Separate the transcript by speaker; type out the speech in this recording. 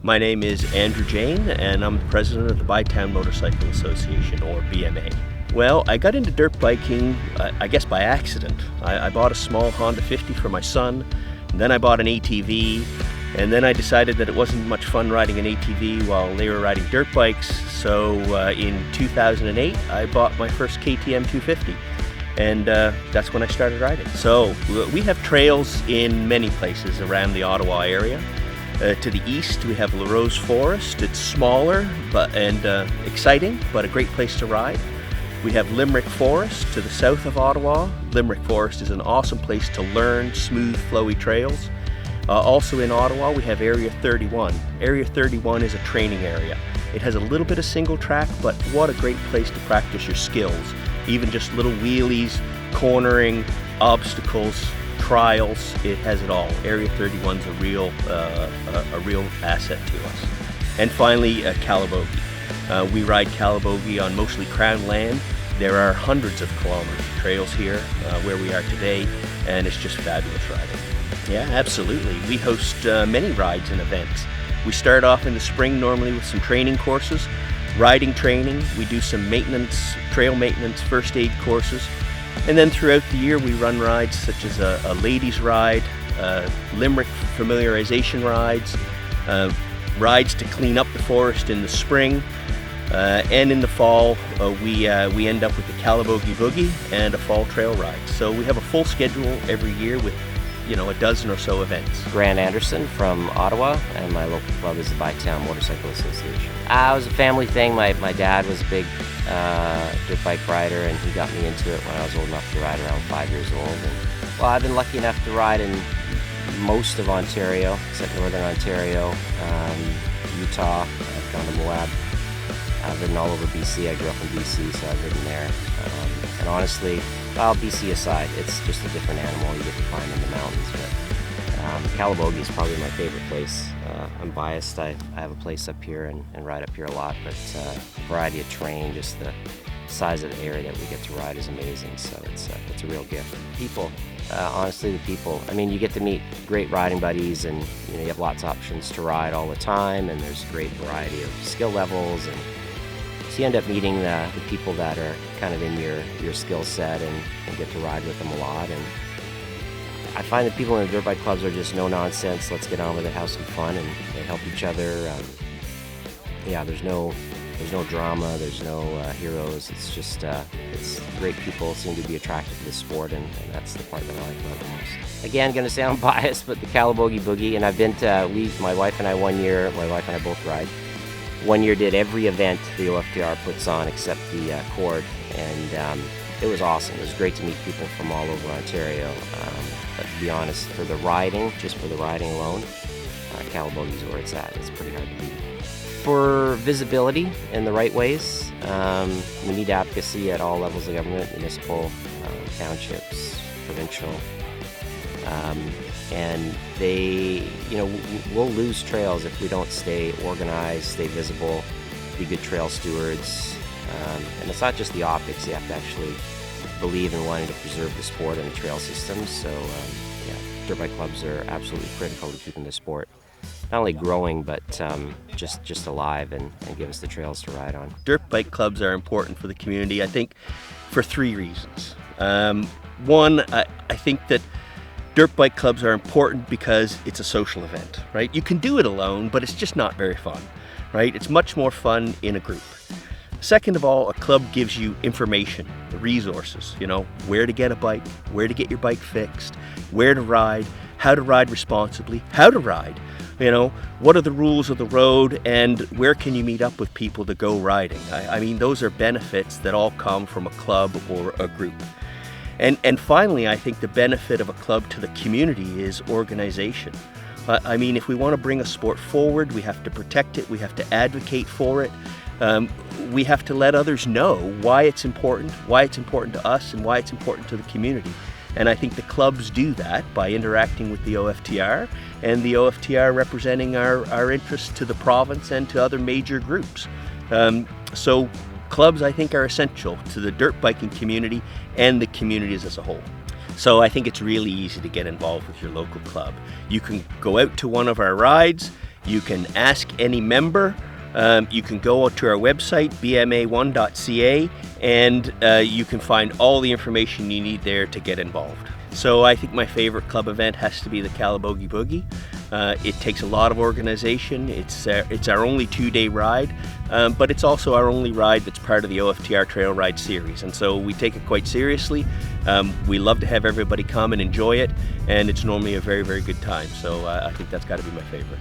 Speaker 1: My name is Andrew Jane, and I'm the president of the Bytown Motorcycle Association, or BMA. Well, I got into dirt biking, I guess by accident. I bought a small Honda 50 for my son, and then I bought an ATV, and then I decided that it wasn't much fun riding an ATV while they were riding dirt bikes, so in 2008 I bought my first KTM 250. And that's when I started riding. So we have trails in many places around the Ottawa area. To the east we have La Rose Forest. It's smaller and exciting, but a great place to ride. We have Limerick Forest to the south of Ottawa. Limerick Forest is an awesome place to learn smooth, flowy trails. Also in Ottawa we have Area 31. Area 31 is a training area. It has a little bit of single track, but what a great place to practice your skills. Even just little wheelies, cornering, obstacles, trials, it has it all. Area 31 is a real asset to us. And finally, Calabogie. We ride Calabogie on mostly Crown land. There are hundreds of kilometers of trails here where we are today, and it's just fabulous riding. Yeah, absolutely. We host many rides and events. We start off in the spring normally with some training courses, riding training. We do some maintenance, trail maintenance, first aid courses. And then throughout the year we run rides such as a ladies ride, Limerick familiarization rides, rides to clean up the forest in the spring, and in the fall we end up with the Calabogie Boogie and a fall trail ride. So we have a full schedule every year with a dozen or so events.
Speaker 2: Grant Anderson from Ottawa, and my local club is the Bytown Motorcycle Association. It was a family thing. My dad was a big dirt bike rider, and he got me into it when I was old enough to ride, around 5 years old. And, well, I've been lucky enough to ride in most of Ontario, except Northern Ontario, Utah. I've gone to Moab. I've ridden all over BC. I grew up in BC, so I've ridden there. And honestly, well, BC aside, it's just a different animal. You get to climb in the mountains. But Calabogie is probably my favorite place. I'm biased. I have a place up here and ride up here a lot. But variety of terrain, just the size of the area that we get to ride is amazing. So it's a real gift. People, honestly, the people. I mean, you get to meet great riding buddies, and you have lots of options to ride all the time. And there's a great variety of skill levels, and so you end up meeting the people that are kind of in your skill set and get to ride with them a lot. And I find that people in the dirt bike clubs are just no nonsense. Let's get on with it, have some fun, and they help each other. There's no drama, there's no heroes. It's just it's great people seem to be attracted to the sport, and that's the part that I like about it the most. Again, going to sound biased, but the Calabogie Boogie, and I've been to, my wife and I both ride. One year did every event the OFTR puts on except the cord, and it was awesome. It was great to meet people from all over Ontario. But to be honest, for the riding, just for the riding alone, Calabogie is where it's at. It's pretty hard to beat. For visibility in the right ways, we need advocacy at all levels of government, municipal, townships, provincial. And we'll lose trails if we don't stay organized, stay visible, be good trail stewards. And it's not just the optics, you have to actually believe in wanting to preserve the sport and the trail systems. So dirt bike clubs are absolutely critical to keeping the sport not only growing, but just alive and give us the trails to ride on.
Speaker 1: Dirt bike clubs are important for the community, I think, for three reasons. One, I think that dirt bike clubs are important because it's a social event, right? You can do it alone, but it's just not very fun, right? It's much more fun in a group. Second of all, a club gives you information, the resources, where to get a bike, where to get your bike fixed, where to ride, how to ride responsibly, how to ride, what are the rules of the road, and where can you meet up with people to go riding. I mean, those are benefits that all come from a club or a group. And finally, I think the benefit of a club to the community is organization. I mean, if we want to bring a sport forward, we have to protect it, we have to advocate for it. We have to let others know why it's important to us, and why it's important to the community. And I think the clubs do that by interacting with the OFTR, and the OFTR representing our interests to the province and to other major groups. So clubs, I think, are essential to the dirt biking community and the communities as a whole. So I think it's really easy to get involved with your local club. You can go out to one of our rides, You can ask any member. You can go to our website, bma1.ca, and you can find all the information you need there to get involved. So I think my favorite club event has to be the Calabogie Boogie. It takes a lot of organization. It's our only 2-day ride, but it's also our only ride that's part of the OFTR Trail Ride series, and so we take it quite seriously. We love to have everybody come and enjoy it, and it's normally a very, very good time. So I think that's got to be my favorite.